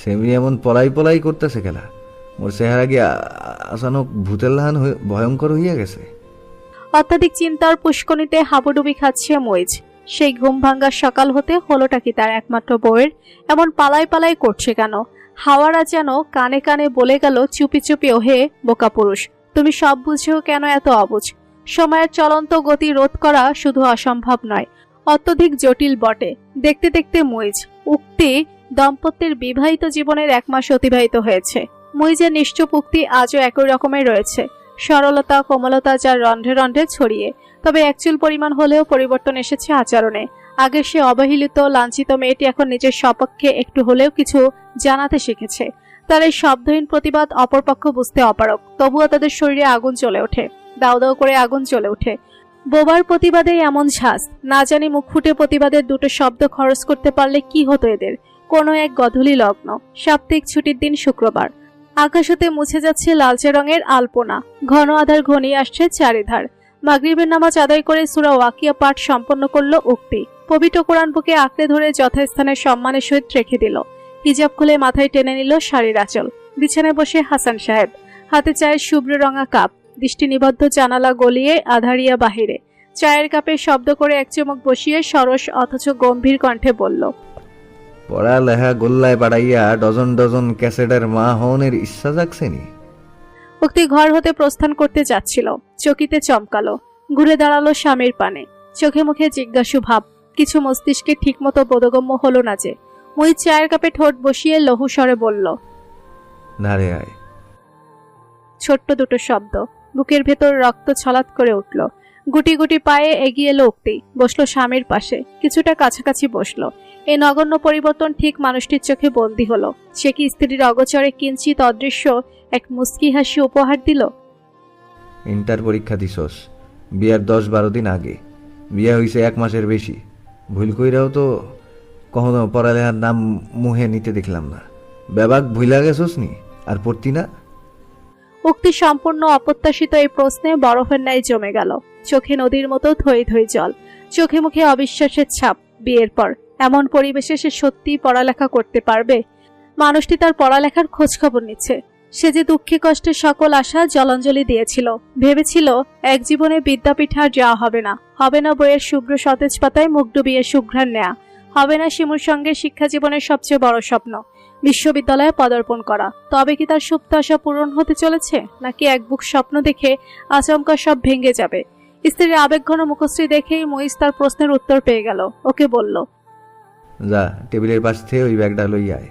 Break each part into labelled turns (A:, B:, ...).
A: Semi এমন পলাই পলাই করতেছে খেলা, মোর চেহারা গিয়ে আচানক ভূতের লাহান ভয়ঙ্কর হইয়া গেছে।
B: অত্যাধিক চিন্তার পুষ্কনিতে হাবুডুবি খাচ্ছে মইজ। সেই ঘুম ভাঙ্গা সকাল হতে হলোটা কি তার একমাত্র বউয়ের এমন পালাই পালাই করছে কেন? হাওয়ারা যেন কানে কানে বলে গেল, চুপি চুপি ওহে বোকা পুরুষ, তুমি সব বুঝেও কেন এত অবুঝ? সময়ের চলন্ত গতি রোধ করা শুধু অসম্ভব নয়, অত্যধিক জটিল বটে। দেখতে দেখতে মইজ উক্তি দম্পতির বিবাহিত জীবনের 1 মাস অতিবাহিত হয়েছে। মইজের নিশ্চুপ উক্তি আজও একই রকমের রয়েছে, সরলতা কোমলতা যার রন্ধ্রে রন্ধ্রে ছড়িয়ে। তবে একচুল পরিমাণ হলেও পরিবর্তন এসেছে আচরণে। আগে সে অবহেলিত লাঞ্ছিত মেয়েটি এখন নিজের সপক্ষে একটু হলেও কিছু জানাতে শিখেছে। তার এই শব্দহীন প্রতিবাদ অপরপক্ষ বুঝতে অপারক, তবুও তাদের শরীরে আগুন জ্বলে ওঠে, দাউ দাউ করে আগুন জ্বলে ওঠে। বোবার প্রতিবাদে এমন ঝাঁজ, না জানি মুখ ফুটে প্রতিবাদের 2টো শব্দ খরচ করতে পারলে কি হতো এদের। কোনো এক গধূলি লগ্ন, সাপ্তাহিক ছুটির দিন শুক্রবার। আকাশ হতে মুছে যাচ্ছে লালচে রঙের আলপনা, ঘন আধার ঘনিয়ে আসছে চারিধার। মাগরিবের নামাজ আদায় করে সূরা ওয়াকিয়া পাঠ সম্পন্ন করল উক্তি। পবিত্র কোরআন বুকে আঁকড়ে ধরে যথাস্থানে সম্মানের সহিত রেখে দিল। হিজাব খুলে মাথায় টেনে নিল শাড়ির আঁচল। বিছানায় বসে হাসান সাহেব, হাতে চায়ের শুভ্র রঙা কাপ, দৃষ্টি নিবদ্ধ জানালা গলিয়ে আধারিয়া বাহিরে। চায়ের কাপে শব্দ করে এক চুমুক বসিয়ে সরস অথচ গম্ভীর কণ্ঠে বলল,
A: পড়ালেখা গোল্লায় পাড়াইয়া ডজন ডজন ক্যাসেটের মা হওনের ইচ্ছা জাগছেনি?
B: উক্তি ঘর হতে প্রস্থান করতে যাচ্ছিল, চকিতে চমকালো, ঘুরে দাঁড়ালো স্বামীর পানে। চোখে মুখে জিজ্ঞাসু ভাব, কিছু মস্তিষ্কে ঠিকমতো বোধগম্য হলো না যে। মুই চায়ের কাপে ঠোঁট বসিয়ে লঘু স্বরে বলল,
A: নারে আয়।
B: ছোট্ট 2টো শব্দ, বুকের ভেতর রক্ত ছলাৎ করে উঠল। গুটি গুটি পায়ে এগিয়ে এলো উক্তি, বসলো স্বামীর পাশে, কিছুটা কাছাকাছি বসলো। এই নগণ্য পরিবর্তন ঠিক মানুষটির চোখে বন্দী হলো। সে কি স্ত্রীর অগোচরে কিঞ্চিত অদৃশ্য এক মুস্কি হাসি উপহার দিল?
A: ইন্টার পরীক্ষা দিছস বিয়ার 10-12 দিন আগে, বিয়া হইছে 1 মাসের বেশি। ভুল কইরাও তো কখনো পড়ালেখার নাম মুহে নিতে দেখলাম না। বেবাক ভুইলা গেছস নি আর পড়তি না?
B: উক্তি সম্পূর্ণ অপ্রত্যাশিত এই প্রশ্নে বরফের ন্যায় জমে গেল। চোখে নদীর মতো থই থই জল, চোখে মুখে অবিশ্বাসের ছাপ। বিয়ের পর এমন পরিবেশে সে সত্যিই পড়ালেখা করতে পারবে? মানুষটি তার পড়ালেখার খোঁজ খবর নিচ্ছে। সে যে দুঃখে কষ্টে সকল আশা জলাঞ্জলি দিয়েছিল, ভেবেছিল এক জীবনে বিদ্যাপীঠে আর যাওয়া হবে না, হবে না বইয়ের শুভ্র সতেজ পাতায় মুখ ডুবিয়ে সুঘ্রাণ নেয়া, হবে না শিমুর সঙ্গে শিক্ষা জীবনের সবচেয়ে বড় স্বপ্ন বিশ্ববিদ্যালয়ে পদার্পণ করা। তবে কি তার সুপ্ত আশা পূরণ হতে চলেছে, নাকি এক বুক স্বপ্ন দেখে আচমকা সব ভেঙে যাবে? স্ত্রীর আবেগঘন মুখশ্রী দেখেই মহিষ তার প্রশ্নের উত্তর পেয়ে গেল। ওকে বলল,
A: যা টেবিলের পাশ থেকে ওই ব্যাগটা লইয়া আয়।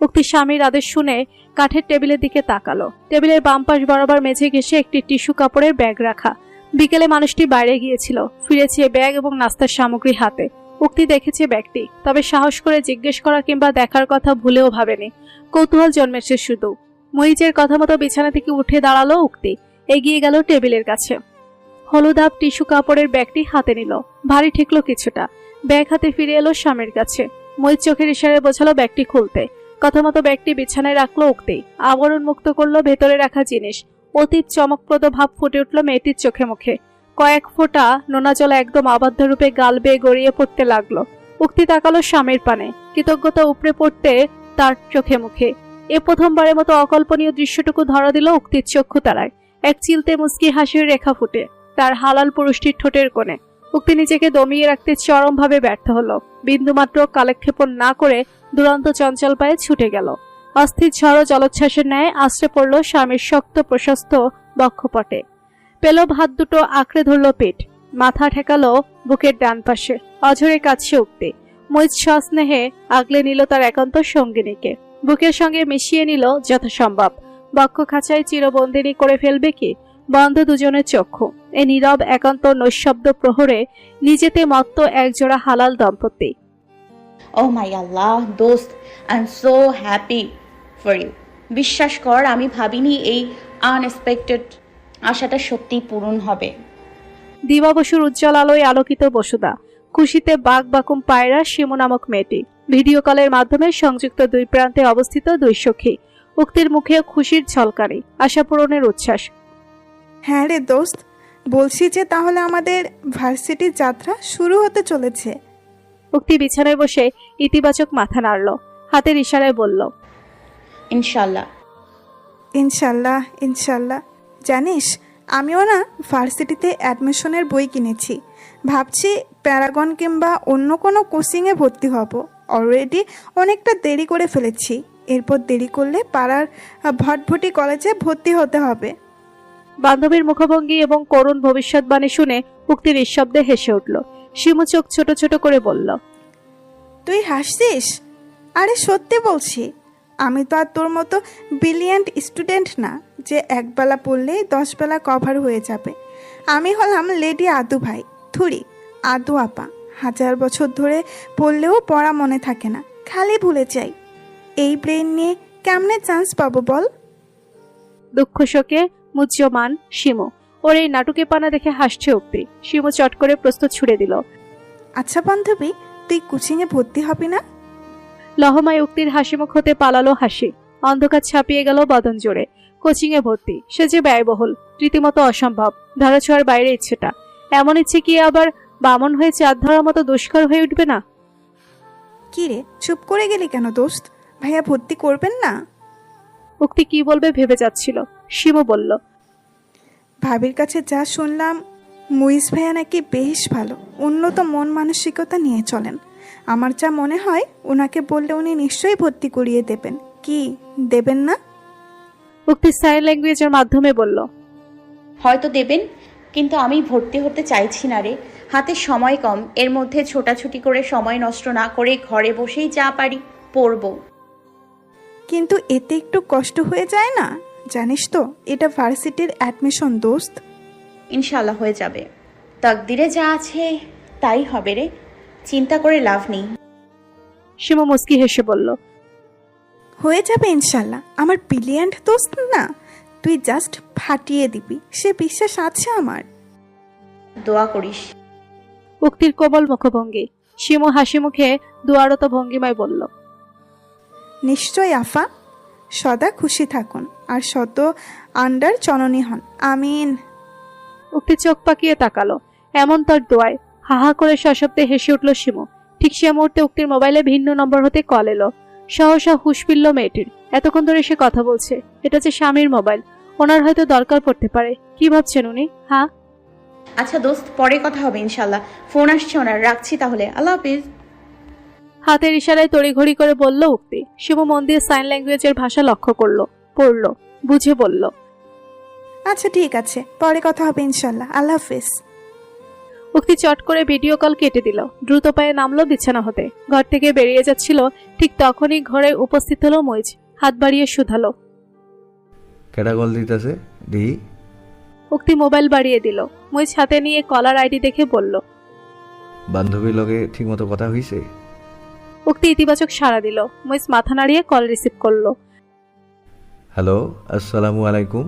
B: উক্তি স্বামীর আদেশ শুনে কাঠের টেবিলের দিকে তাকালো। টেবিলের বাম পাশ বরাবর মেঝে ঘেঁষে একটি টিস্যু কাপড়ের ব্যাগ রাখা। বিকেলে মানুষটি বাইরে গিয়েছিল, ফিরেছে ব্যাগ এবং নাস্তার সামগ্রী হাতে। উক্তি দেখেছে ব্যাগটি, তবে সাহস করে জিজ্ঞেস করা কিংবা দেখার কথা ভুলেও ভাবেনি। কৌতূহল জন্মেছে শুধু। মহিজের কথা মতো বিছানা থেকে উঠে দাঁড়ালো উক্তি, এগিয়ে গেল টেবিলের কাছে। হলুদাভ টিস্যু কাপড়ের ব্যাগটি হাতে নিল, ভারী ঠেকলো কিছুটা। ব্যাগ হাতে ফিরে এলো স্বামীর কাছে। মহিজ চোখের ইশারায় বোঝালো ব্যাগটি খুলতে। কথা মতো ব্যাগটি বিছানায় রাখলো উক্তি, আবরণ মুক্ত করলো ভেতরে রাখা জিনিস। অতীত চমকপ্রদ ভাব ফুটে উঠল মেয়েটির চোখে মুখে। কয়েক ফোঁটা নোনা জল একদম অবাধ্য রূপে গাল বেয়ে গড়িয়ে পড়তে লাগলো। উক্তি তাকালো স্বামীর পানে, কৃতজ্ঞতা উপড়ে পড়তে তার চোখে মুখে। এ প্রথমবারের মতো অকল্পনীয় দৃশ্যটুকু ধরা দিল উক্তির চক্ষু তারায়। এক চিলতে মুস্কি হাসির রেখা ফুটে তার হালাল পুরুষটির ঠোঁটের কোণে। উক্তি নিজেকে দমিয়ে রাখতে চরমভাবে ব্যর্থ হলো। বিন্দুমাত্র কালক্ষেপণ না করে দুরন্ত চঞ্চল পায়ে ছুটে গেল। অস্থির ঝড় জলোচ্ছ্বাসের ন্যায় আশ্রে পড়ল স্বামীর শক্ত প্রশস্ত বক্ষপটে। পেল হাত দুটো আঁকড়ে ধরল পেট, মাথা ঠেকালো বুকের ডান পাশে। অঝরে কাছে উক্তি। মহিজ সস্নেহে আগলে নিল তার একান্ত সঙ্গিনীকে, বুকের সঙ্গে মিশিয়ে নিল যথাসম্ভব। বক্ষ খাঁচায় চিরবন্দিনী করে ফেলবে কি? বন্ধ দুজনের চক্ষু। এ নীরব একান্ত নৈশব্দ প্রহরে নিজেতে মত্ত একজোড়া হালাল দম্পতি।
C: Oh my Allah, দোস্ত, I am so happy for you. বিশ্বাস কর, আমি ভাবিনি এই আনএক্সপেক্টেড আশাটা সত্যি পূরণ হবে।
B: দিবাবসুর উজ্জ্বল আলোয় আলোকিত বসুদা, খুশিতে বাঘ বাকুম পায়রা শিমু নামক মেয়েটি। ভিডিও কলের মাধ্যমে সংযুক্ত দুই প্রান্তে অবস্থিত দুই সখী। উক্তির মুখে খুশির ঝলকানি, আশা পূরণের উচ্ছ্বাস।
D: হ্যাঁ রে দোস্ত, বলছি যে তাহলে আমাদের ভার্সিটির যাত্রা শুরু হতে চলেছে।
B: উক্তি বিছানায় বসে ইতিবাচক মাথা নাড়ল। হাতের ইশারায় বলল,
C: ইনশাল্লাহ।
D: ইনশাল্লাহ ইনশাল্লাহ। জানিস, আমিও না ভার্সিটিতে অ্যাডমিশনের বই কিনেছি। ভাবছি প্যারাগন কিংবা অন্য কোনো কোচিংয়ে ভর্তি হব। অলরেডি অনেকটা দেরি করে ফেলেছি। এরপর দেরি করলে পাড়ার ভটভটি কলেজে ভর্তি হতে হবে।
B: বান্ধবীর মুখভঙ্গি এবং করুণ ভবিষ্যৎবাণী শুনে উক্তির নিঃশব্দে হেসে উঠল। শিমু চোখ ছোট ছোট করে বলল,
D: তুই হাসছিস? আরে সত্যি বলছি, আমি তো আর তোর মতো ব্রিলিয়ান্ট স্টুডেন্ট না যে একবেলা পড়লেই 10 বেলা কভার হয়ে যাবে। আমি হলাম লেডি আদু ভাই, থুরি আদু আপা। 1000 বছর ধরে পড়লেও পড়া মনে থাকে না, খালি ভুলে যাই। এই ব্রেন নিয়ে কেমনে চান্স পাবো বল?
B: দুঃখ শোকে মুহ্যমান শিমু। ওর এই নাটুকেপনা দেখে হাসছে উক্তি। শিমু চট করে প্রস্তুত ছুড়ে দিল।
D: আচ্ছা বান্ধবী, তুই কোচিংয়ে ভর্তি হবি না?
B: লহমায় উক্তির হাসিমুখ হতে পালালো হাসি। অন্ধকার ছাপিয়ে গেল বদন জোরে। কোচিংয়ে ভর্তি, সে যে ব্যয়বহুল, রীতিমতো অসম্ভব, ধরাছোঁয়ার বাইরে ইচ্ছেটা। এমন ইচ্ছে কি আবার বামন হয়ে চাঁদ ধরার মতো দুষ্কর হয়ে উঠবে না?
D: কি রে, চুপ করে গেলি কেন দোস্ত? ভাইয়া ভর্তি করবেন না?
B: উক্তি কি বলবে ভেবে যাচ্ছিল। শিমু বলল,
D: ভাবির কাছে যা শুনলাম, মুইজ ভাইয়া নাকি বেশ ভালো, উন্নত মন মানসিকতা নিয়ে চলেন। আমার যা মনে হয় ওনাকে বললে উনি নিশ্চয়ই ভর্তি করিয়ে দেবেন। কি দেবেন না?
B: উক্তি সাইন ল্যাঙ্গুয়েজের মাধ্যমে বলল,
C: হয়তো দেবেন, কিন্তু আমি ভর্তি হতে চাইছি না রে। হাতে সময় কম, এর মধ্যে ছোটাছুটি করে সময় নষ্ট না করে ঘরে বসেই যা পারি পড়বো।
D: কিন্তু এতে একটু কষ্ট হয়ে যায় না? জানিস তো, এটা ভার্সিটির অ্যাডমিশন দোস্ত।
C: ইনশাল্লাহ হয়ে যাবে, তাকদিরে যা আছে তাই হবে রে, চিন্তা করে লাভ নেই।
B: শিমু মুস্কি হেসে বলল,
D: হয়ে যাবে ইনশাল্লাহ। আমার ব্রিলিয়ান্ট দোস্ত না, তুই জাস্ট ফাটিয়ে দিবি, সে বিশ্বাস আছে আমার।
C: দোয়া করিস।
B: উক্তির কোমল মুখভঙ্গি। শিমু হাসি মুখে দুয়ারত ভঙ্গিমায় বলল,
D: নিশ্চয় আফা, সদা খুশি থাকুন আর শত আন্ডার জননী হন, আমিন।
B: উক্তি চোখ পাকিয়ে তাকালো। এমন তার দোয়ায় হাহা করে সশব্দে হেসে উঠল শিমু। ঠিক সে মুহূর্তে উক্তির মোবাইলে ভিন্ন নম্বর হতে কল এলো। সহসা হুঁশ ফিরল মেয়েটির। এতক্ষণ ধরে সে কথা বলছে, এটা যে স্বামীর মোবাইল, ওনার হয়তো দরকার পড়তে পারে। কি ভাবছেন উনি? হ্যাঁ,
C: আচ্ছা দোস্ত, পরে কথা হবে ইনশাল্লাহ। ফোন আসছে ওনার, রাখছি তাহলে, আল্লাহ হাফিজ।
B: হাতের ইশারায় তড়িঘড়ি করে বলল উক্তি। শিমু মন দিয়ে সাইন ল্যাঙ্গুয়েজের ভাষা লক্ষ্য করলো, পড়ল, বুঝে বলল,
D: আচ্ছা ঠিক আছে, পরে কথা হবে ইনশাল্লাহ, আল্লাহ হাফিজ।
B: উক্তি চট করে ভিডিও কল কেটে দিল। দ্রুত পায়ে নামলো বিছানা হতে। ঘর থেকে বেরিয়ে যাচ্ছিল, ঠিক তখনই ঘরে উপস্থিত হলো মইজ। হাত বাড়িয়ে শুধালো।
A: কেডা কল দিতেছে দি?
B: উক্তি মোবাইল বাড়িয়ে দিল। মইজ হাতে নিয়ে কলার আইডি দেখে বলল।
A: বান্ধবীর লগে ঠিকমতো কথা হইছে?
B: উক্তি ইতিবাচক সাড়া দিল। মইজ মাথা নাড়িয়ে কল রিসিভ করলো।
A: হ্যালো, আসসালামু আলাইকুম।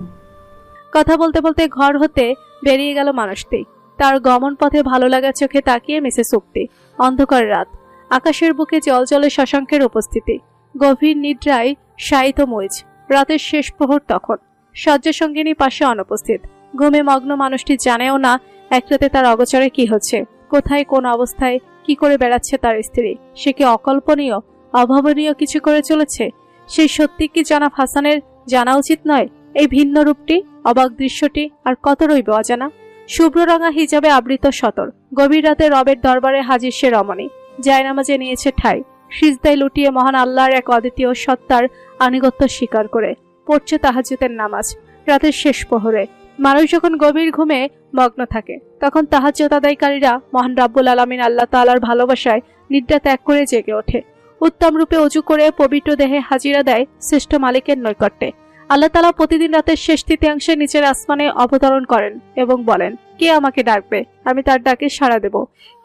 B: কথা বলতে বলতে ঘর হতে বেরিয়ে গেল মানুষটি। তার গমন পথে ভালো লাগা চোখে তাকিয়ে মিসেস উক্তি। অন্ধকার রাত, আকাশের বুকে জলজলে শশাঙ্কের উপস্থিতি। গভীর নিদ্রায় শায়িত মইজ। রাতের শেষ প্রহর তখন। শয্যা সঙ্গিনী পাশে অনুপস্থিত। ঘুমে মগ্ন মানুষটি জানেও না এক রাতে তার অগোচরে কি হচ্ছে, কোথায় কোন অবস্থায় কি করে বেড়াচ্ছে তার স্ত্রী। সে কি অকল্পনীয়, অভাবনীয় কিছু করে চলেছে? সেই সত্যি কি জনাব হাসানের জানা উচিত নয়? এই ভিন্ন রূপটি, অবাক দৃশ্যটি আর কত রইবে অজানা। শুভ্ররঙা হিজাবে আবৃত সতর। গভীর রাতে রবের দরবারে হাজির সে রমণী। জায়নামাজে নিয়েছে ঠাঁই। সিজদায় লুটিয়ে মহান আল্লাহর এক অদ্বিতীয় সত্তার আনুগত্য স্বীকার করে পড়ছে তাহাজ্জুদের নামাজ। রাতের শেষ প্রহরে মানুষ যখন গভীর ঘুমে মগ্ন থাকে, তখন তাহাজ্জুদ আদায়কারীরা মহান রাব্বুল আলামিন আল্লাহ তাআলার ভালোবাসায় নিদ্রা ত্যাগ করে জেগে ওঠে। উত্তম রূপে অজু করে পবিত্র দেহে হাজিরা দেয় শ্রেষ্ঠ মালিকের নৈকট্যে। আল্লাহ তাআলা প্রতিদিন রাতের শেষ তৃতীয়াংশে নিচের আসমানে অবতরণ করেন এবং বলেন, কে আমাকে ডাকবে, আমি তার ডাকে সাড়া দেব।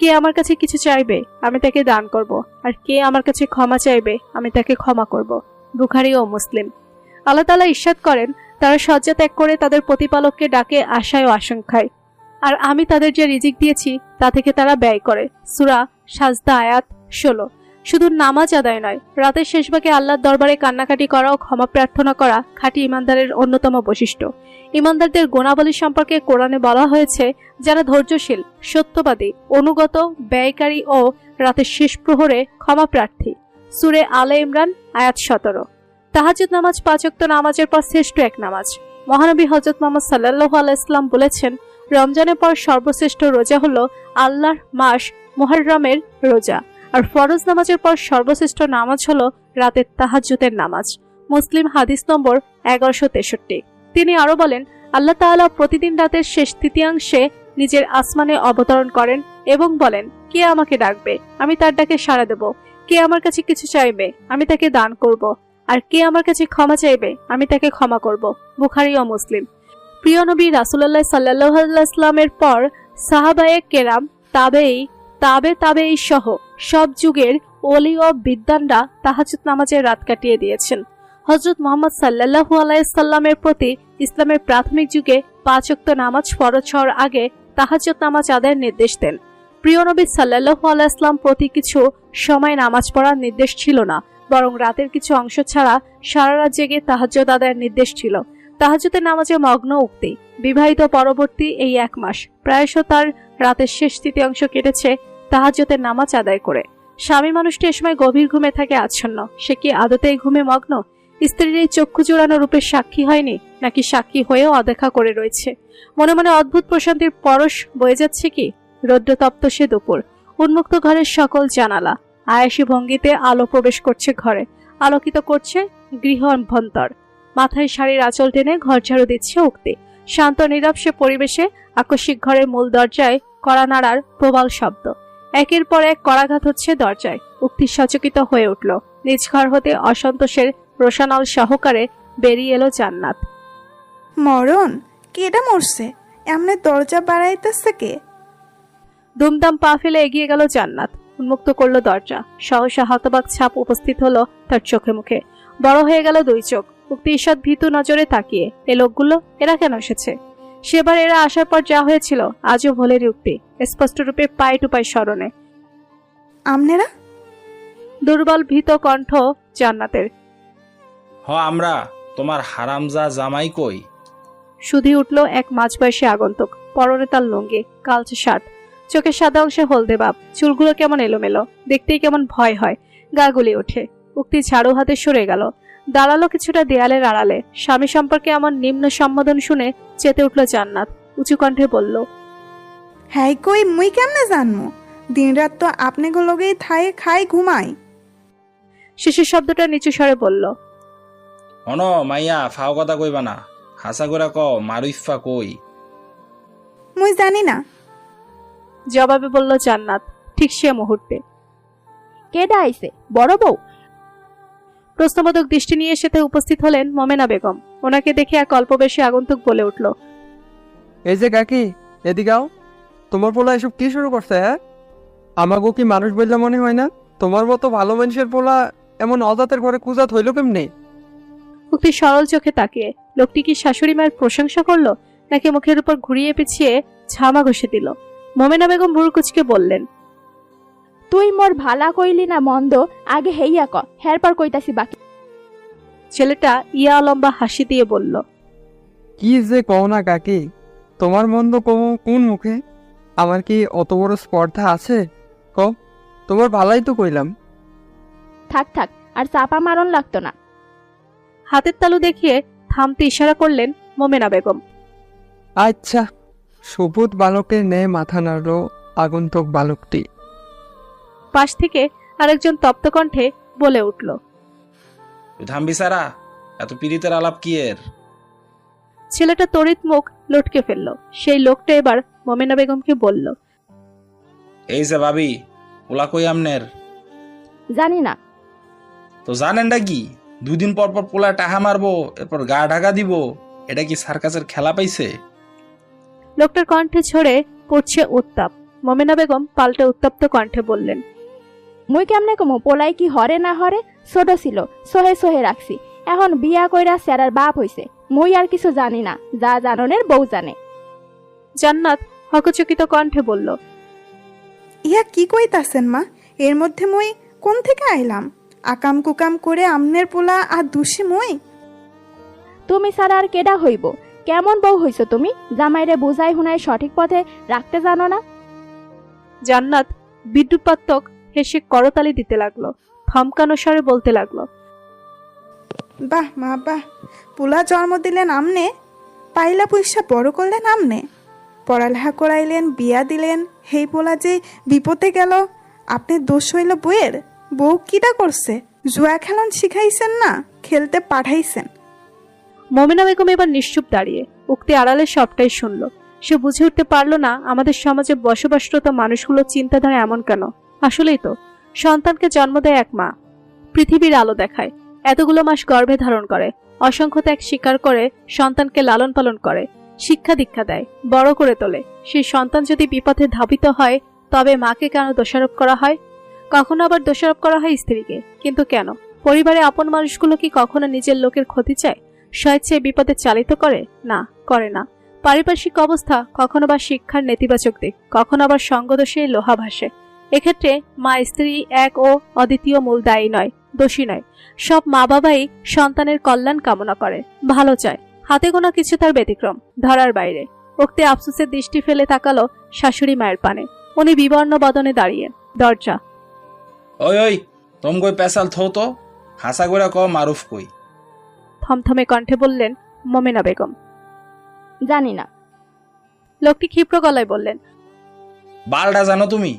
B: কে আমার কাছে কিছু চাইবে, আমি তাকে দান করব। আর কে আমার কাছে ক্ষমা চাইবে, আমি তাকে ক্ষমা করব। বুখারী ও মুসলিম। আল্লাহ তাআলা ইরশাদ করেন, তারা শয্যা ত্যাগ করে তাদের প্রতিপালককে ডাকে আশায় ও আশঙ্কায়, আর আমি তাদের যে রিজিক দিয়েছি তা থেকে তারা ব্যয় করে। সূরা সাজদা আয়াত 16। শুধু নামাজ আদায় নয়, রাতের শেষ ভাগে আল্লাহর দরবারে কান্নাকাটি করা ও ক্ষমা প্রার্থনা করা খাঁটি ইমানদারের অন্যতম বৈশিষ্ট্য। ইমানদারদের গুণাবলী সম্পর্কে কোরআনে বলা হয়েছে, যারা ধৈর্যশীল, সত্যবাদী, অনুগত, ব্যয়কারী ও রাতের শেষ প্রহরে ক্ষমা প্রার্থী। সূরা আলে ইমরান আয়াত 17। তাহাজ্জুদ নামাজ 5 ওয়াক্ত নামাজের পর শ্রেষ্ঠ এক নামাজ। মহানবী হযরত মুহাম্মদ সাল্লাল্লাহু আলাইহি ওয়াসাল্লাম বলেছেন, রমজানের পর সর্বশ্রেষ্ঠ রোজা হলো আল্লাহর মাস মুহররমের রোজা, আর ফরজ নামাজের পর সর্বশ্রেষ্ঠ নামাজ হলো রাতের তাহাজ্জুদের নামাজ। মুসলিম হাদিস নম্বর 1163। তিনি আরো বলেন, আল্লাহ তাআলা প্রতিদিন রাতের শেষ তৃতীয়াংশে নিজের আসমানে অবতরণ করেন এবং বলেন, কে আমাকে ডাকবে, আমি তার ডাকে সাড়া দেব। কে আমার কাছে কিছু চাইবে, আমি তাকে দান করব। আর কে আমার কাছে ক্ষমা চাইবে, আমি তাকে ক্ষমা করব। বুখারী ও মুসলিম। প্রিয় নবী রাসূলুল্লাহ সাল্লাল্লাহু আলাইহি ওয়াসাল্লামের পর সাহাবায়ে কেরাম, তাবেঈ সহ সব যুগের ওলি ও বিদ্বানরা তাহাজ্জুদ নামাজে রাত কাটিয়ে দিয়েছেন। হযরত মুহাম্মদ সাল্লাল্লাহু আলাইহি ওয়াসাল্লামের প্রতি ইসলামের প্রাথমিক যুগে 5 ওয়াক্ত নামাজ ফরজ হওয়ার আগে তাহাজ্জুদ নামাজ আদায়ের নির্দেশ দেন। প্রিয় নবী সাল্লাল্লাহু আলাইহি ওয়াসাল্লাম প্রতি কিছু সময় নামাজ পড়ার নির্দেশ ছিল না, বরং রাতের কিছু অংশ ছাড়া সারা রাত জেগে তাহাজ্জুদ আদায়ের নির্দেশ ছিল। তাহাজ্জুদের নামাজে মগ্ন উক্তি বিবাহিত পরবর্তী এই 1 মাস প্রায়শ তার রাতের শেষ তৃতীয়াংশ কেটেছে তাহাজ্জুদের নামাজ আদায় করে। স্বামী মানুষটি এ সময় গভীর ঘুমে থাকে আচ্ছন্ন। সে কি আদতেই ঘুমে মগ্ন? স্ত্রীর এই চক্ষু জোড়ানো রূপের সাক্ষী হয়নি, নাকি সাক্ষী হয়েও অদেখা করে রয়েছে? মনে মনে অদ্ভুত প্রশান্তির পরশ বয়ে যাচ্ছে কি? রৌদ্রতপ্ত সে দুপুর, উন্মুক্ত ঘরের সকল জানালা, আয়াসী ভঙ্গিতে আলো প্রবেশ করছে ঘরে, আলোকিত করছে গৃহ অভ্যন্তর। মাথায় শাড়ির আঁচল টেনে ঘর ঝাড়ু দিচ্ছে উক্তি। শান্ত নীরব সে পরিবেশে আকস্মিক ঘরের মূল দরজায় কড়া নাড়ার প্রবল শব্দ। একের পর এক কড়াঘাত হচ্ছে দরজায়। উক্তি সচকিত হয়ে উঠল। নিজ ঘর হতে অসন্তোষের রোশানল সহকারে বেরিয়ে এলো জান্নাত।
D: মরণ, কেডা মরছে? এমনি দরজা বাড়াইতেছে কে?
B: দুমদাম পা ফেলে এগিয়ে গেল জান্নাত, উন্মুক্ত করলো দরজা। সহসা হতবাক ছাপ উপস্থিত হলো তার চোখে মুখে। বড় হয়ে গেল 2 চোখ। উক্তি ঈষৎ ভীতু নজরে তাকিয়ে, এ লোকগুলো এরা কেন এসেছে? সেবার এরা আসার পর যা হয়েছিল আজও ভোলের উক্তি স্পষ্ট রূপে পায়ে টু পায়ে স্মরণে।
D: আমনেরা?
B: দুর্বল ভীত কণ্ঠ জান্নাতের।
E: আমরা তোমার হারামজা জামাই কই?
B: শুধু উঠল এক মাঝবয়সী আগন্তুক। পরনে তার লুঙ্গি, কালচে শার্ট, চোখের সাদা অংশে হলদে ভাব, চুলগুলো কেমন এলোমেলো, দেখতেই কেমন ভয় হয়, গা গুলি ওঠে। উক্তি ঝাড়ু হাতে সরে গেল, দাঁড়ালো কিছুটা দেয়ালের আড়ালে। স্বামী সম্পর্কে এমন নিম্ন সম্বোধন শুনে চেতে উঠল জান্নাত। উঁচু কণ্ঠে বলল,
D: হ্যাঁ কই, মুই কেমনে জানমু? দিন রাত তো আপনি গুলোকেই থাই খাই ঘুমাই।
B: শেষের শব্দটা নিচু স্বরে বলল,
E: মাইয়া ফাও কথা কইবা না, হাসা করে ক মারুইফা কই?
D: মুই জানি না।
B: জবাবে বলল জান্নাত। ঠিক সে মুহূর্তে
F: কেডা আইছে? বড় বউ?
B: প্রশ্নবোধক দৃষ্টি নিয়ে সেতে উপস্থিত হলেন মোমেনা বেগম। ওনাকে দেখে এক অল্পবয়সী আগন্তুক বলে উঠল,
G: এই যে কাকি, এদিকাও। তোমার পোলা এসব কি শুরু করছে? হ্যাঁ, আমাকেও কি মানুষ বললে মনে হয় না? তোমার মতো ভালো মানুষের পোলা এমন অজাতের ঘরে কুজাত হইল কেমনে?
B: উক্তি সরল চোখে তাকিয়ে লোকটি কি শাশুড়ি মায়ের প্রশংসা করলো, নাকি মুখের উপর ঘুরিয়ে পেঁচিয়ে ঝামা ঘষে দিল? মোমেনা বেগম ভুরু কুচকে বললেন,
F: তুই মোর ভালা কইলি না মন্দ, আগে হেইয়া ক, হেরপর কইতাছি বাকি।
B: ছেলেটা ইয়া লম্বা হাসি দিয়ে বলল,
G: কি যে কও না কাকি, তোমার মন্দ কও কোন মুখে? আমার কি অত বড় স্পর্ধা আছে? কও, তোমার ভালাই তো কইলাম।
F: থাক থাক, আর চাপা মারণ লাগতো না।
B: হাতের তালু দেখিয়ে থামতে ইশারা করলেন মোমেনা বেগম।
G: আচ্ছা। সবুজ বালকের ন্যায় মাথা নাড়ল আগন্তুক বালকটি।
B: পাশ থেকে আরেকজন তপ্ত কণ্ঠে বলে উঠল,
E: থামবি সারা, এত পীড়িতের আলাপ কি এর?
B: ছেলেটা তড়িৎ মুখ লটকে ফেলল। সেই লোকটা এবার মোমেনা বেগমকে বলল,
E: এই যে ভাবি, ওলা কই আমনের?
F: জানি না।
E: তো জানেনটা কি? 2 দিন পর পর পোলা টাহা মারবো, এরপর গা ঢাকা দিব। এটা কি সার্কাসের খেলা পাইছে?
B: লোকটার কণ্ঠে ছড়ে পড়ছে উত্তাপ। মোমেনা বেগম পাল্টে উত্তপ্ত কণ্ঠে বললেন,
F: মুই কেমনে কমু? পোলাই কি হরে না হরে? ছোট ছিল, সোহে সোহে রাখছি। এখন বিয়া কইরা স্যারার বাপ হইছে। মুই আর কিছু জানি না, যা জাননের বউ জানে।
B: জান্নাত হকচকিত কণ্ঠে বলল,
D: ইয়া কি কইতাছেন মা? এর মধ্যে মুই কোন থেকে আইলাম? আকাম কুকাম করে আমনের পোলা আর দুষি মুই?
F: তুমি ছাড়া আর কেডা হইব? কেমন বউ হইছো তুমি? জামাইরে বুঝাই হুনাই সঠিক পথে রাখতে জানো না?
B: জান্নাত বিদ্যুৎপাতক হেসে করতালি দিতে লাগলো। থমকানো স্বরে বলতে লাগলো,
D: বাহ মা বাহ, পোলা জন্ম দিলেন আমনে, পাইলা পয়সা বড় করলেন আমনে, পড়ালেখা করাইলেন, বিয়া দিলেন, হেই পোলা যে বিপদে গেল, আপনি দোষ হইল বউয়ের? বউ কিটা করছে? জুয়া খেলন শিখাইছেন না, খেলতে পাঠাইছেন।
B: মমিনা বেগম এবার নিশ্চুপ দাঁড়িয়ে উক্তি আড়ালে সবটাই শুনল। সে বুঝে উঠতে পারলো না আমাদের সমাজে বসবাসরত মানুষগুলোর চিন্তাধারা এমন কেন। আসলেই তো, সন্তানকে জন্ম দেয় এক মা, পৃথিবীর আলো দেখায়, এতগুলো মাস গর্ভে ধারণ করে, অসংখ্য ত্যাগ স্বীকার করে সন্তানকে লালন পালন করে, শিক্ষা দীক্ষা দেয়, বড় করে তোলে। সেই সন্তান যদি বিপথে ধাবিত হয় তবে মাকে কেন দোষারোপ করা হয়? কখনো আবার দোষারোপ করা হয় স্ত্রীকে। কিন্তু কেন? পরিবারে আপন মানুষগুলো কি কখনো নিজের লোকের ক্ষতি চায়, স্বেচ্ছায় বিপদে চালিত করে? না, করে না। পারিপার্শ্বিক অবস্থা, কখনো বা শিক্ষার নেতিবাচক দিক, কখনো আবার সঙ্গদোষে লোহা ভাসে। এক্ষেত্রে মা স্ত্রী এক ও অদ্বিতীয় মূল দায়ী নয়, দোষী নয়। সব মা বাবাই সন্তানের কল্যাণ কামনা করে, ভালো চায়। হাতে গোনা কিছু তার ব্যতিক্রম, ধরার বাইরে। উক্তি আফসোসের দৃষ্টি ফেলে তাকালো শাশুড়ি মায়ের পানে। উনি বিবর্ণ বদনে দাঁড়িয়ে। দরজা।
E: ওই ওই, তোম কই পেশাল থো তো, হাসা করে ক মারুফ কই?
B: থমথমে কণ্ঠে বললেন মমিনা বেগম।
F: জানি না।
B: লোকটি ক্ষিপ্র গলায় বললেন,
E: বালটা জানো তুমি?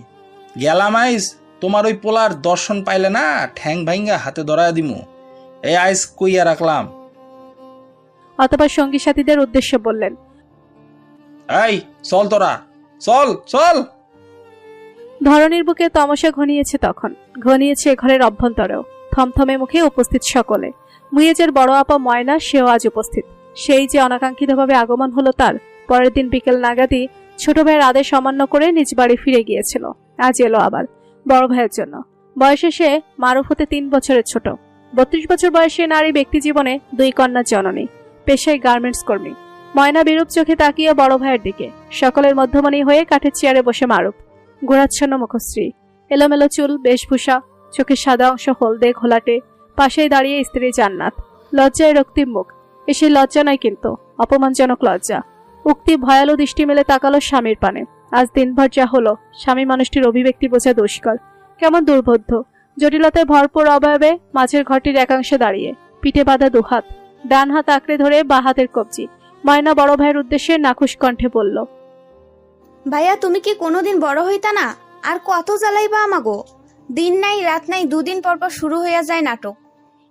E: গেলাম আইস, তোমার ওই পোলার দর্শন পাইলে না ঠ্যাং ভাইঙ্গা হাতে ধরায় দিমু। এই আইস কইয়া রাখলাম।
B: অতঃপর সঙ্গী সাথীদের উদ্দেশ্যে বললেন,
E: এই চল তোরা, চল চল।
B: ধরনীর বুকে তমসা ঘনিয়েছে, তখন ঘনিয়েছে ঘরের অভ্যন্তরেও। থমথমে মুখে উপস্থিত সকলে। মুয়েজের বড় আপা ময়না, সেও আজ উপস্থিত। সেই যে অনাকাঙ্ক্ষিতভাবে আগমন হলো তার। পরের দিন বিকেল নাগাদই ছোট ভাইয়ের আদেশ অমান্য করে নিজ বাড়ি ফিরে গিয়েছিল। আজ এলো আবার বড় ভাইয়ের জন্য। বয়সে সে মারুফ হতে 3 বছরের ছোট। 32 বছর বয়সে নারী ব্যক্তি জীবনে 2 কন্যার জননী, পেশায় গার্মেন্টস কর্মী। ময়না বিরূপ চোখে তাকিয়ে বড় ভাইয়ের দিকে। সকলের মধ্যমণি হয়ে কাঠের চেয়ারে বসে মারুফ, গোড়াচ্ছন্ন মুখশ্রী, এলোমেলো চুল, বেশভূষা, চোখের সাদা অংশ হলদে ঘোলাটে। পাশেই দাঁড়িয়ে স্ত্রী জান্নাত, লজ্জায় রক্তিম মুখ। এসে লজ্জা নয় কিন্তু, অপমানজনক লজ্জা। উক্তি ভয়ালো দৃষ্টি মেলে তাকালো স্বামীর পানে। আজ দিনভর যা হলো, স্বামী মানুষটির অভিব্যক্তি বোঝা দুষ্কর। কেমন দুর্বোধ্য, জটিলতায় ভরপুর অবয়বে মাঝের ঘরটির একাংশে দাঁড়িয়ে, পিঠে বাঁধা দুহাত, ডান হাত আঁকড়ে ধরে বা হাতের কবজি। ময়না বড় ভাইয়ের উদ্দেশ্যে নাখুশ কণ্ঠে বলল,
H: ভাইয়া তুমি কি কোনোদিন বড় হইতা না? আর কত জ্বালাইবা আমাগো? দিন নাই রাত নাই, 2 দিন পর পর শুরু হইয়া যায় নাটক।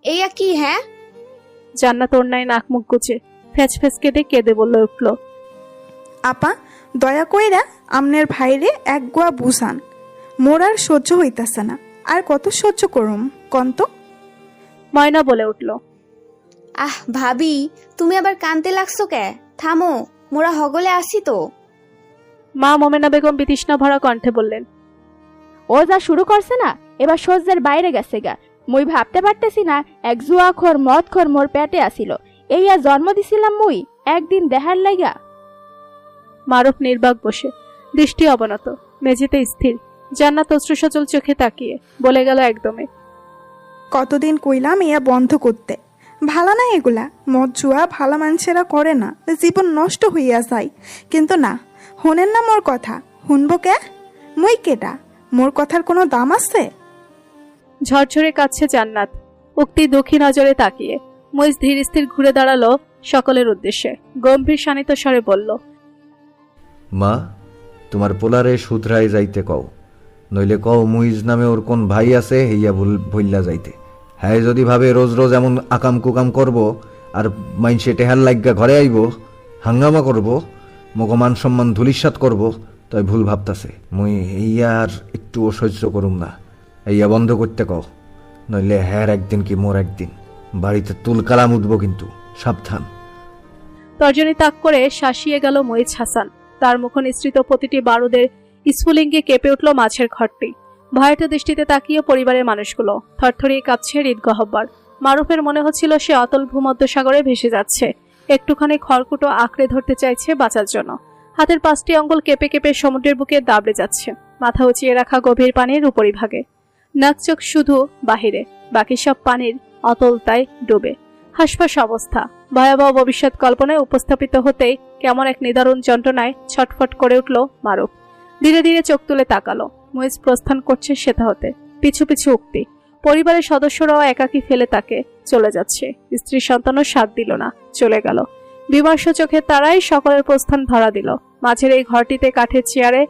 H: এইয়া কি? হ্যাঁ,
B: জান্নাত অন্যায় নাক মুখ গুছে ফেচ ফেচ কেঁদে বললে উঠল,
D: আপা, দয়া কইরা আমনের ভাইরে এক গোয়া বুঝান, মোর আর সহ্য হইতাছে না। আর কত সহ্য করুম কন্ত?
B: ময়না বলে উঠল,
H: আহ ভাবি, তুমি আবার কানতে লাগছো কে? থামো, মোরা হগলে আসি তো।
B: মা মোমেনা বেগম বিতৃষ্ণা ভরা কণ্ঠে বললেন,
F: ও যা শুরু করছে না, এবার সহ্যের বাইরে গেছে গা। মুই ভাবতে পারতেছি না, এক জুয়াখোর মদখোর মোর পেটে আসিল। এইয়া জন্ম দিছিলাম মুই একদিন দেহার লাইগা।
B: মারুফ নির্বাক বসে, দৃষ্টি অবনত, মেঝেতে স্থির। জান্নাত অশ্রুসজল চোখে তাকিয়ে বলে গেল একদমে,
D: কতদিন কইলাম ইয়া বন্ধ করতে, ভালা না এগুলা। মদ জুয়া ভালা মানুষেরা করে না, জীবন নষ্ট হইয়া যায়। কিন্তু না, শোনেন না মোর কথা। শুনবো কে? মুই কেটা? মোর কথার কোনো দাম আছে?
B: ঝরঝরে কাচ্ছে জান্নাত। উক্তি দুঃখী নজরে তাকিয়ে মুইজ ধীর স্থির ঘুরে দাঁড়ালো সকলের উদ্দেশ্যে। গম্ভীর শানিত স্বরে বলল,
A: মা, তোমার পোলারে শুধরাই যাইতে কও, নইলে কও মুইজ নামে ওর কোন ভাই আছে হইয়া ভুল্লা যাইতে। হ্যাঁ, যদি ভাবে রোজ রোজ এমন আকাম কুকাম করব আর মাইনসে টেহার লাগা ঘরে আইব, হাঙ্গামা করব, মগমান সম্মান ধুলিসাৎ করব, তাই ভুল ভাবতাছে। মুই হইয়া আর একটু অসহ্য করুম না। হইয়া বন্ধ করতে কও, নইলে হ্যার একদিন কি মোর একদিন বাড়িতে তুলকালাম উঠব, কিন্তু সাবধান।
B: তর্জনী তাক করে শাসিয়ে গেল মহিজ হাসান। তার মুখ নিঃসৃত প্রতিটি বারুদের স্ফুলিঙ্গে কেঁপে উঠল মাছের ঘরটি। ভয়াত দৃষ্টিতে তাকিয়ে পরিবারের মানুষগুলো থরথরিয়ে কাঁপছে হৃদগহ্বর। মারুফের মনে হচ্ছিল সে অতল ভূমধ্য সাগরে ভেসে যাচ্ছে। একটুখানি খড়কুটো আঁকড়ে ধরতে চাইছে বাঁচার জন্য। হাতের 5টি আঙ্গুল কেঁপে কেঁপে সমুদ্রের বুকে দাবড়ে যাচ্ছে। মাথা উঁচিয়ে রাখা গভীর পানির উপরিভাগে, নাক চোখ শুধু বাহিরে, বাকি সব পানির অতলতায় ডুবে। হাসপাস অবস্থা, ভয়াবহ ভবিষ্যৎ কল্পনায় উপস্থাপিত হতেই কেমন এক নিদারুণ যন্ত্রণায় ছটফট করে উঠল মারুফ। ধীরে ধীরে চোখ তুলে তাকালো। মুইজ প্রস্থান করছে সেটা হতে, পিছু পিছু উক্তি। পরিবারের সদস্যরাও একাকী ফেলে তাকে চলে যাচ্ছে। স্ত্রী সন্তানও সাথ দিল না, চলে গেল। বিমর্ষ চোখের তারাই সকলের প্রস্থান ধরা দিল। মাঝের এই ঘরটিতে কাঠের চেয়ারে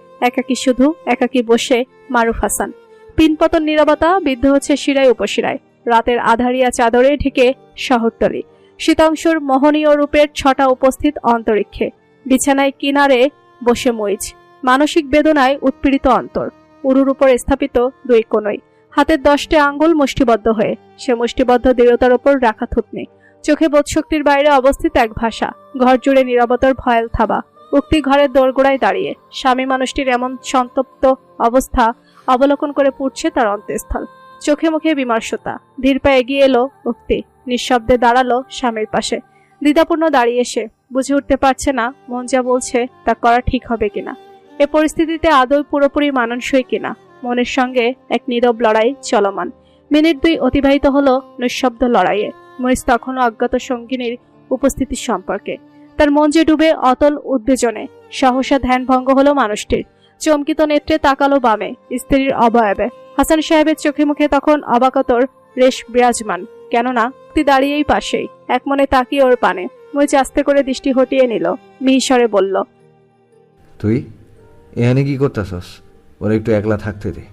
B: একাকী বসে মারুফ হাসান। পিনপতন নীরবতা বিদ্ধ হচ্ছে শিরায় উপশিরায়। রাতের আধারিয়া চাদরে ঢেকে শহরতলি। শীতাংশুর মোহনীয় রূপের ছটা উপস্থিত অন্তরিক্ষে। বিছানায় কিনারে বসে মইজ। মানসিক বেদনায় উৎপীড়িত অন্তর। উরুর উপর স্থাপিত দুই কোণই। হাতের 10টি আঙ্গুল মুষ্টিবদ্ধ হয়ে। সে মুষ্টিবদ্ধ দৃঢ়তার উপর রাখা থুতনি। চোখে বোধশক্তির বাইরে অবস্থিত এক ভাষা। ঘর জুড়ে নীরবতার ভয়াল থাবা। উক্তি ঘরের দোরগোড়ায় দাঁড়িয়ে। স্বামী মানুষটির এমন সন্তপ্ত অবস্থা অবলোকন করে পুড়ছে তার অন্তঃস্থল। চোখে মুখে বিমর্ষতা। ধীর পায়ে এগিয়ে এলো উক্তি। নিঃশব্দে দাঁড়ালো স্বামীর পাশে। দ্বিধাপূর্ণ দাঁড়িয়ে সে বুঝে উঠতে পারছে না মন যা বলছে তা করা ঠিক হবে কিনা। এ পরিস্থিতিতে আদৌ পুরোপুরি মানানসই কিনা। মনের সঙ্গে এক নীরব লড়াই চলমান। মিনিট 2 অতিবাহিত হলো নিঃশব্দ লড়াইয়ে। মরিস তখনও অজ্ঞাত সঙ্গিনীর উপস্থিতি সম্পর্কে। তার মন যে ডুবে অতল উদ্বেজনে। সহসা ধ্যান ভঙ্গ হলো মানুষটির। চমকিত নেত্রে তাকালো বামে, স্ত্রীর অবয়বে। হাসান সাহেবের চোখে মুখে তখন অবাকতর রেশ বিরাজমান। কেননা উক্তি দাঁড়িয়েই পাশেই, এক মনে তাকিয়ে ওর পানে। মরিচ আস্তে করে দৃষ্টি হটিয়ে নিল। মিহিস্বরে বলল,
A: তুই এখানে কি করতেছস? ওরা একটু একলা থাকতে দে।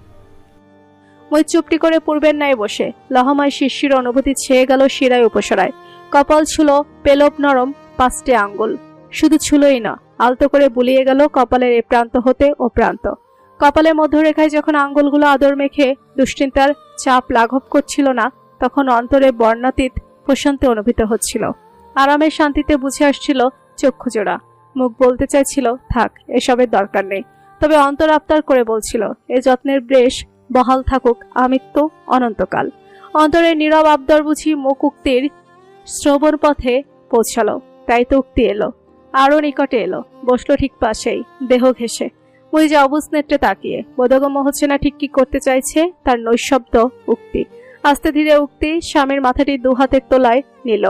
B: মই চুপটি করে পূর্বের ন্যায় বসে। লহময় শিশির অনুভূতি ছেয়ে গেল শিরায় উপসরায়। কপাল ছিল পেলব নরম 5টি আঙ্গুল। শুধু ছুলোই না, আলতো করে বুলিয়ে গেল কপালের এ প্রান্ত হতে ও প্রান্ত। কপালের মধ্যরেখায় যখন আঙ্গুলগুলো আদর মেখে দুশ্চিন্তার চাপ লাঘব করছিল না, তখন অন্তরে বর্ণাতীত প্রশান্তি অনুভূত হচ্ছিল। আরামের শান্তিতে বুঝে আসছিল চক্ষুজোড়া। মুখ বলতে চাইছিল থাক, এসবের দরকার নেই। তবে অন্তর আবতার করে বলছিল এ যত্নের বেশ বহাল থাকুক আমৃত্যু অনন্তকাল। অন্তরের নীরব আবদার বুঝি মুখ উক্তির শ্রবণ পথে পৌঁছালো। তাই তো উক্তি এলো, আরো নিকটে এলো, বসলো ঠিক পাশেই, দেহ ঘেঁষে। ওই যে অবুঝ নেত্রে তাকিয়ে। বোধগম্য হচ্ছে না ঠিক কি করতে চাইছে তার নৈশব্দ উক্তি। আস্তে ধীরে উক্তি স্বামীর মাথাটি 2 হাতের তোলায় নিল।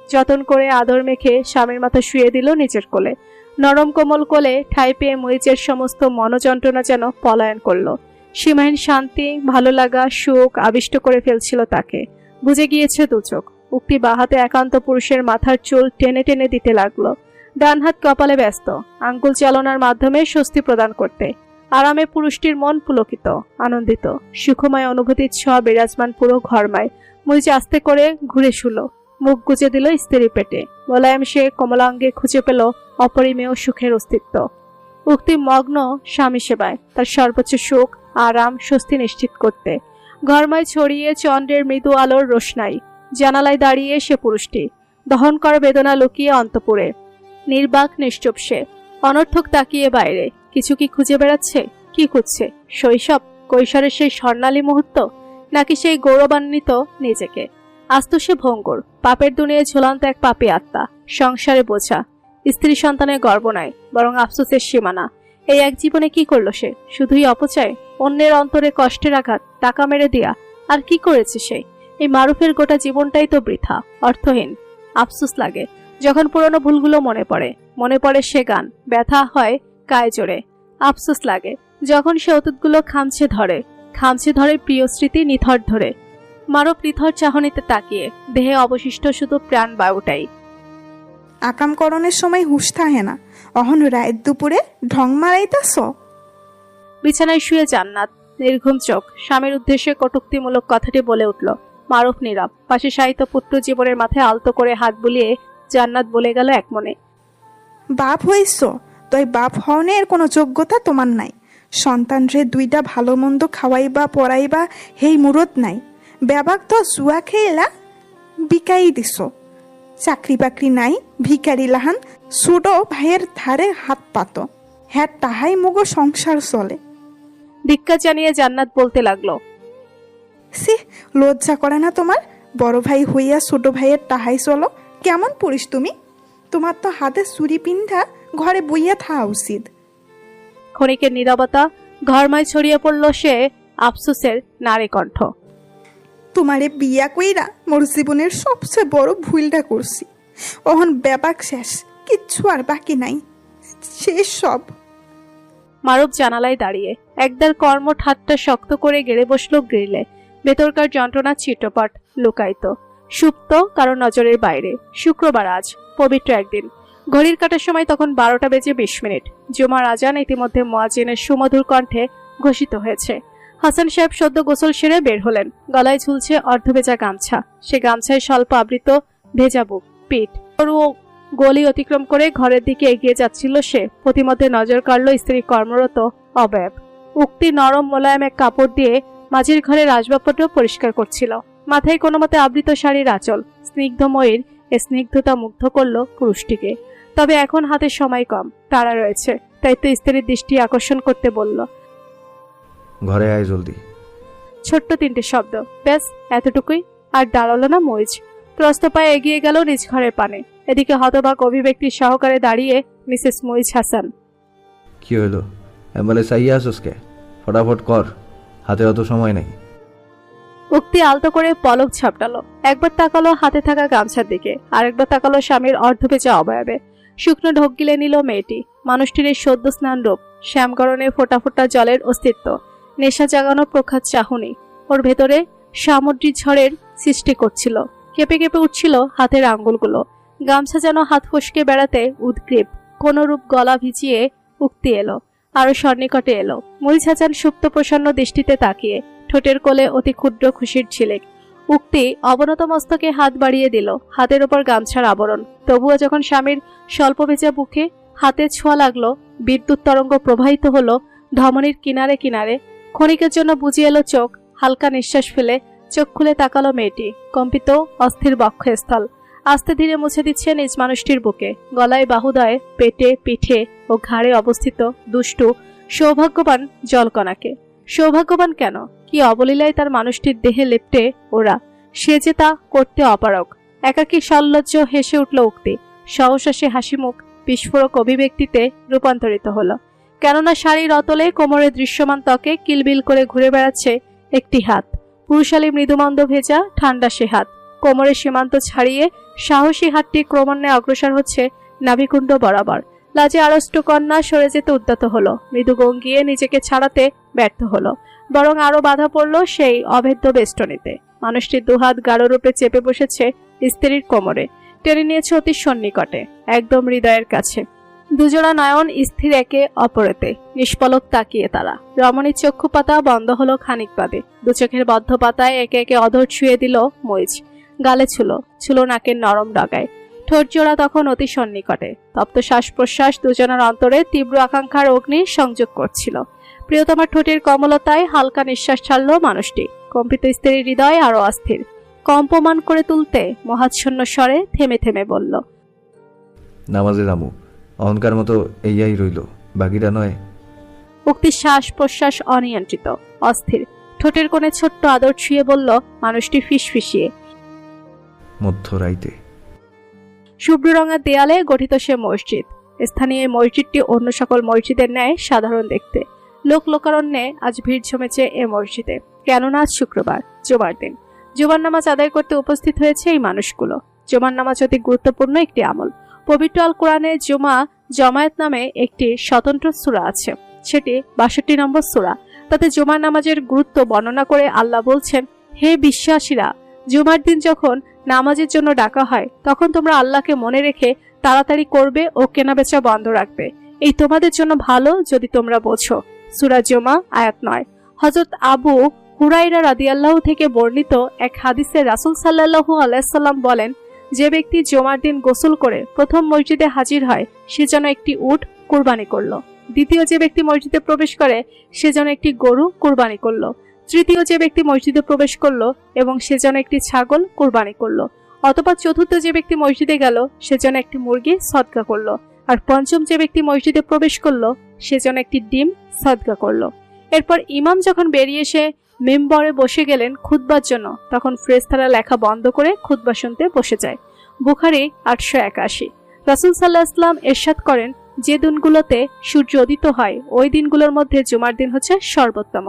B: যতন করে আদর মেখে স্বামীর মাথা শুয়ে দিল নিজের কোলে। নরম কোমল কোলে ঠাঁই পেয়ে মরিচের সমস্ত মনোযন্ত্রণা যেন পলায়ন করলো। সীমাহীন শান্তি, ভালো লাগা, সুখ আবিষ্ট করে ফেলছিল তাকে। বুঝে গিয়েছে 2 চোখ। উক্তি বাহাতে একান্ত পুরুষের মাথার চুল টেনে টেনে দিতে লাগলো। ডান হাত কপালে ব্যস্ত, আঙ্গুল চালনার মাধ্যমে স্বস্তি প্রদান করতে। আরামে পুরুষটির মন পুলকিত, আনন্দিত। সুখময় অনুভূতির ছোঁয়া বিরাজমান পুরো ঘরময়। মরিচ আস্তে করে ঘুরে শুলো। মুখ গুজে দিল স্ত্রী পেটে। মোলায়েম সে কমলাঙ্গে খুঁজে পেল অপরিমেয় সুখের অস্তিত্ব। উক্তি মগ্ন স্বামী সেবায়, তার সর্বোচ্চ সুখ, আরাম, স্বস্তি নিশ্চিত করতে। ঘরময় ছড়িয়ে চন্দ্রের মৃদু আলোর রোশনাই। জানালায় দাঁড়িয়ে সে পুরুষটি। দহন করা বেদনা লুকিয়ে অন্তপুরে। নির্বাক নিশ্চুপ সে। অনর্থক তাকিয়ে বাইরে। কিছু কি খুঁজে বেড়াচ্ছে? কি খুঁজছে? শৈশব, কৈশোরের সেই স্বর্ণালী মুহূর্ত, নাকি সেই গৌরবান্বিত নিজেকে? আস্ত সে ভঙ্গুর, পাপের দুনিয়ায় ঝুলন্ত এক পাপী আত্মা। সংসারে বোঝা, স্ত্রী সন্তানের গর্ব নাই, বরং আফসোসের সীমানা। এই এক জীবনে কি করলো সে? শুধুই অপচয়, অন্যের অন্তরে কষ্টের আঘাত, টাকা মেরে দিয়া। আর কি করেছে সে? এই মারুফের গোটা জীবনটাই তো বৃথা, অর্থহীন। আফসোস লাগে যখন পুরনো ভুলগুলো মনে পড়ে সে গান, ব্যথা হয় গায়ে জোরে। আফসোস লাগে যখন সে অতীতগুলো খামছে ধরে প্রিয় স্মৃতি নিথর ধরে। মারুফ নিথর চাহনিতে তাকিয়ে, দেহে অবশিষ্ট শুধু প্রাণ বায়ুটাই।
D: আকামকরণের সময় হুঁশ থাকে না, অহন রায়ের দুপুরে ঢং মারাইতাছ।
B: বিছানায় শুয়ে জান্নাত, নির্ঘুম চোখ। স্বামীর উদ্দেশ্যে কটূক্তিমূলক কথাটি বলে উঠল। মারুফ নীরব। পাশে শায়িত পুত্র জীবনের মাথায় আলতো করে হাত বুলিয়ে জান্নাত বলে গেল এক মনে,
D: বাপ হইছ, তই বাপ হওনের কোনো যোগ্যতা তোমার নাই। সন্তানরে 2টা ভালো মন্দ খাওয়াইবা পড়াইবা হেই মুরত নাই। ব্যাবাক তো জুয়া খেয়েলা বিকাই দিছ। চাকরি বাকরি নাই, ভিকারি লাহান ছোট ভাইয়ের ধারে হাত পাতো। হ্যাঁ, তাহাই মুগো সংসার চলে।
B: ধিক্কার জানিয়ে জান্নাত বলতে লাগলো,
D: সি, লজ্জা করে না তোমার? বড় ভাই হইয়া ছোট ভাইয়ের তাহাই চলো। কেমন পড়িস তুমি? তোমার তো হাতে চুরি পিন্ধা ঘরে বইয়া থাকা উচিত।
B: ক্ষণিকের নীরবতা। ঘরময় ছড়িয়ে পড়ল সে আফসোসের নারী কণ্ঠ।
D: তোমারে বিয়া কইরা মোর জীবনের সবচেয়ে বড় ভুলটা করছি। অহন ব্যাপাক শেষ, কিচ্ছু আর বাকি নাই, শেষ সব।
B: মারুফ জানালায় দাঁড়িয়ে একদার কর্মঠ হাতটা শক্ত করে গেড়ে বসলো গ্রিলে। ভেতরকার যন্ত্রণা চিত্রপট লুকায়িত, সুপ্ত কারো নজরের বাইরে। শুক্রবার আজ পবিত্র একদিন। ঘড়ির কাটার সময় তখন 12টা বেজে 20 মিনিট। জুমার আজান ইতিমধ্যে মুয়াজ্জিনের সুমধুর কণ্ঠে ঘোষিত হয়েছে। হাসান সাহেব সদ্য গোসল সেরে বের হলেন। গলায় ঝুলছে অর্ধভেজা গামছা, সে গামছায় স্বল্প আবৃত ভেজা বুক, পিঠ। সরু গলি অতিক্রম করে ঘরের দিকে এগিয়ে যাচ্ছিল সে। প্রতিমধ্যে নজর কাড়ল স্ত্রী কর্মরত অবয়ব। উক্তি নরম মোলায়েম এক কাপড় দিয়ে মাঝের ঘরের আসবাবপত্র পরিষ্কার করছিল। মাথায় কোনো মতে আবৃত শাড়ির আঁচল, স্নিগ্ধময়ীর এ স্নিগ্ধতা মুগ্ধ করল পুরুষটিকে। তবে এখন হাতে সময় কম, তাড়া রয়েছে, তাই তো স্ত্রীর দৃষ্টি আকর্ষণ করতে বলল।
A: ঘরে আয় জলদি।
B: ছোট্ট 3টে শব্দ, ব্যাস এতটুকুই। আর দাঁড়ালো না মইজ। ত্রস্ত পায়ে এগিয়ে গেল নিজ ঘরের পানে। এদিকে হতবাক অভিব্যক্তি সহকারে দাঁড়িয়ে মিসেস মইজ হাসান।
A: কি হলো? অ্যাম্বুলেন্স আইয়া আসোসকে, ফটাফট কর, হাতে অত সময় নেই।
B: উক্তি আলতো করে পলক ঝাপটালো। একবার তাকালো হাতে থাকা গামছার দিকে, আরেকবার তাকালো স্বামীর অর্ধভেজা অবয়বে। শুকনো ঢোক গিলে নিল মেয়েটি। মানুষটির এই সদ্য স্নান রূপ, শ্যামগরণে ফোটা ফোটা জলের অস্তিত্ব, নেশা জাগানো প্রখ্যাত চাহনি ওর ভেতরে সামুদ্রিক ঝড়ের সৃষ্টি করছিল। কেঁপে কেঁপে উঠছিল হাতের আঙ্গুলগুলো। গামছা যেন হাত ফসকে বেড়াতে উদ্গ্রীব। কোনরূপ গলা ভিজিয়ে উক্তি এলো, আরো সন্নিকটে এলো। মরিচ হাসান সুপ্ত প্রসন্ন দৃষ্টিতে তাকিয়ে, ঠোঁটের কোলে অতি ক্ষুদ্র খুশির ঝিলিক। উক্তি অবনত মস্তকে হাত বাড়িয়ে দিল, হাতের ওপর গামছার আবরণ। তবুও যখন স্বামীর স্বল্প ভেজা বুকে হাতে ছোঁয়া লাগলো, বিদ্যুৎ তরঙ্গ প্রবাহিত হলো ধমনীর কিনারে কিনারে। ক্ষণিকের জন্য বুঝিয়ে এলো চোখ। হালকা নিঃশ্বাস ফেলে চোখ খুলে তাকালো মেয়েটি। কম্পিত অস্থির বক্ষস্থল আস্তে ধীরে মুছে দিচ্ছে নিজ মানুষটির বুকে। গলায়, বাহুদয়ে, পেটে, পিঠে ও ঘাড়ে অবস্থিত দুষ্টু সৌভাগ্যবান জলকণাকে। সৌভাগ্যবান কেন? কি অবলীলায় তার মানুষটির দেহে লেপ্টে ওরা, সে যে তা করতে অপারগ। একাকী সল্লজ্জ হেসে উঠল উক্তি। সহসা সে হাসি মুখ বিস্ফোরক অভিব্যক্তিতে রূপান্তরিত হলো। কেননা শাড়ির অতলে কোমরে দৃশ্যমান ত্বকে কিলবিল করে ঘুরে বেড়াচ্ছে একটি হাত। পুরুষালী মৃদুমন্দ ভেজা ঠান্ডা সে হাত। কোমরের সীমান্ত ছাড়িয়ে সাহসী হাতটি ক্রমান্বয়ে অগ্রসর হচ্ছে নাভিকুণ্ড বরাবর। লাজে আড়ষ্ট কন্যা সরে যেতে উদ্যত হলো, মৃদু গঙ্গিয়ে নিজেকে ছাড়াতে ব্যর্থ হলো, বরং আরো বাধা পড়ল সেই অভেদ্য বেষ্টনীতে। মানুষটির দুহাত গাঢ় রূপে চেপে বসেছে স্ত্রীর কোমরে, টেনে নিয়েছে অতি সন্নিকটে, একদম হৃদয়ের কাছে। দুজোড়া নয়ন স্থির একে অপরেতে, নিষ্পলক তাকিয়ে তারা। রমণীর চক্ষু পাতা বন্ধ হলো খানিক বাদে। দু চোখের বদ্ধ পাতায় একে একে অধর ছুঁয়ে দিল মইজ। গালে ছুলো নাকের নরম ডগায়। ঠোঁট জোড়া তখন অতি সন্নিকটে। তপ্ত শ্বাস প্রশ্বাস দুজনের অন্তরে তীব্র আকাঙ্ক্ষার অগ্নি সংযোগ করছিল। প্রিয়তমার ঠোঁটের কমলতায় হালকা নিঃশ্বাস ছাড়ল মানুষটি। কম্পিত স্ত্রীর হৃদয় আরো অস্থির, কম্পমান করে তুলতে মহাচ্ছন্ন স্বরে থেমে থেমে বলল,
A: নামাজে নামু, অহংকার মতো এইয়াই রইল, বাকিটা নয়।
B: উক্তির শ্বাস প্রশ্বাস অনিয়ন্ত্রিত, অস্থির। ঠোঁটের কোণে ছোট্ট আদর ছুঁয়ে বলল মানুষটি ফিসফিসিয়ে।
A: মধ্যরাইতে
B: শুভ্র রঙের দেয়ালে গঠিত সে মসজিদ। স্থানীয় এই মসজিদটি অন্য সকল মসজিদের ন্যায় সাধারণ দেখতে। লোক লোকারণ্যে আজ ভিড় জমেছে এ মসজিদে, কেননা আজ শুক্রবার, জুমার দিন। জুমার নামাজ আদায় করতে উপস্থিত হয়েছে এই মানুষগুলো। জুমার নামাজ অতি গুরুত্বপূর্ণ একটি আমল। পবিত্র আল কোরআনে জুমা জমায়েত নামে একটি স্বতন্ত্র সূরা আছে, সেটি 62 নম্বর সূরা। তাতে জুমার নামাজের গুরুত্ব বর্ণনা করে আল্লাহ বলছেন, হে বিশ্বাসীরা, জুমার দিন যখন নামাজের জন্য ডাকা হয় তখন তোমরা আল্লাহকে মনে রেখে তাড়াতাড়ি করবে ও কেনাবেচা বন্ধ রাখবে, এই তোমাদের জন্য ভালো যদি তোমরা বোঝো। সূরা জুমা আয়াত 9। হযরত আবু হুরায়রা রাদিয়াল্লাহু থেকে বর্ণিত এক হাদিসে রাসূল সাল্লাল্লাহু আলাইহি সাল্লাম বলেন, যে ব্যক্তি জুমার দিন গোসল করে প্রথম মসজিদে হাজির হয় সে যেন একটি উট কুরবানি করলো। দ্বিতীয় যে ব্যক্তি মসজিদে প্রবেশ করে সে যেন একটি গরু কুরবানি করলো। তৃতীয় যে ব্যক্তি মসজিদে প্রবেশ করলো এবং সে যেন একটি ছাগল কুরবানি করলো। অথবা চতুর্থ যে ব্যক্তি মসজিদে গেল সে যেন একটি মুরগি সদকা করলো। আর পঞ্চম যে ব্যক্তি মসজিদে প্রবেশ করলো সে যেন একটি ডিম সদকা করলো। এরপর ইমাম যখন বেরিয়ে এসে মেম্বরে বসে গেলেন খুতবার জন্য, তখন ফেরেশতারা লেখা বন্ধ করে খুতবা শুনতে বসে যায়। বুখারী 881। রাসূল সাল্লাল্লাহু আলাইহি ওয়াসাল্লাম ইরশাদ করেন, যে দিনগুলোতে সূর্য উদিত হয় ওই দিনগুলোর মধ্যে জুমার দিন হচ্ছে সর্বোত্তম।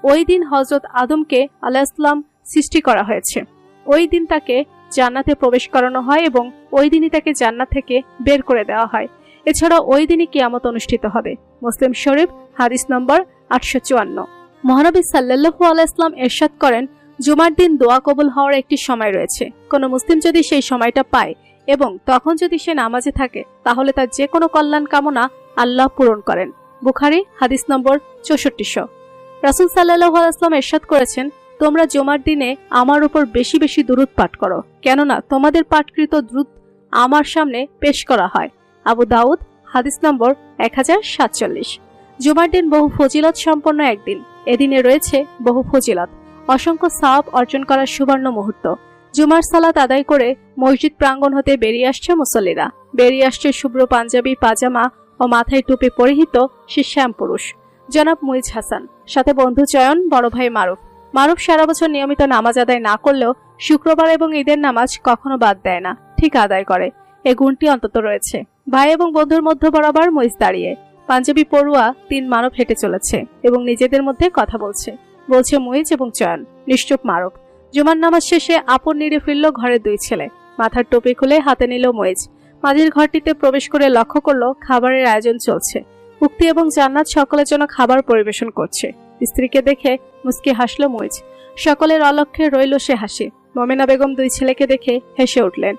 B: ওই দিন হযরত আদমকে আলাইহিস সালাম সৃষ্টি করা হয়েছে। ওই দিন তাকে জান্নাতে প্রবেশ করানো হয় এবং ওই দিনই তাকে জান্নাত থেকে বের করে দেওয়া হয়। এছাড়া ওই দিনই কিয়ামত অনুষ্ঠিত হবে। মুসলিম শরীফ হাদিস নম্বর 854। মহানবী সাল্লাল্লাহু আলাইহি ওয়াসাল্লাম ইরশাদ করেন, জুমার দিন দোয়া কবুল হওয়ার একটি সময় রয়েছে। কোনো মুসলিম যদি সেই সময়টা পায় এবং তখন যদি সে নামাজে থাকে তাহলে তার যে কোনো কল্যাণ কামনা আল্লাহ পূরণ করেন। বুখারী হাদিস নম্বর 6400। রাসূল সাল্লাল্লাহু আলাইহি ওয়াসাল্লাম ইরশাদ করেছেন, তোমরা জুমার দিনে আমার উপর বেশি বেশি দুরূদ পাঠ করো, কেননা তোমাদের পাঠকৃত দুরূদ আমার সামনে পেশ করা হয়। আবু দাউদ হাদিস নম্বর 1047। জুমার দিন বহু ফজিলত সম্পন্ন একদিন। এদিনে রয়েছে বহু ফজিলত, অসংখ্য সওয়াব অর্জন করার সুবর্ণ মুহূর্ত। জুমার সালাত আদায় করে মসজিদ প্রাঙ্গণ হতে বেরিয়ে আসছে মুসল্লিরা। বেরিয়ে আসছে শুভ্র পাঞ্জাবি, পাজামা ও মাথায় টুপি পরিহিত সে শ্যাম পুরুষ জনাব মুইজ হাসান, সাথে বন্ধু চয়ন, বড় ভাই মারুফ। মারুফ সারা বছর নিয়মিত নামাজ আদায় না করলেও শুক্রবার এবং ঈদের নামাজ কখনো বাদ দেয় না, ঠিক আদায় করে। এই গুণটি অন্তত রয়েছে। ভাই এবং বন্ধুর মধ্য বরাবর মুইজ দাঁড়িয়ে, পাঞ্জাবি পড়ুয়া 3 মানব হেঁটে চলেছে এবং নিজেদের মধ্যে কথা বলছে মুইজ এবং চয়ন। নিশ্চুপ মারুফ। জুমার নামাজ শেষে আপন নিড়ে ফিরল ঘরের 2 ছেলে। মাথার টুপি খুলে হাতে নিল মুইজ। মাঝের ঘরটিতে প্রবেশ করে লক্ষ্য করলো খাবারের আয়োজন চলছে। মুক্তি এবং জান্নাত সকলের জন্য খাবার পরিবেশন করছে। স্ত্রীকে দেখে মুস্কি হাসল মুইজ। সকলের অলক্ষ্যে রইল সে হাসি। মোমেনা বেগম 2 ছেলেকে দেখে হেসে উঠলেন।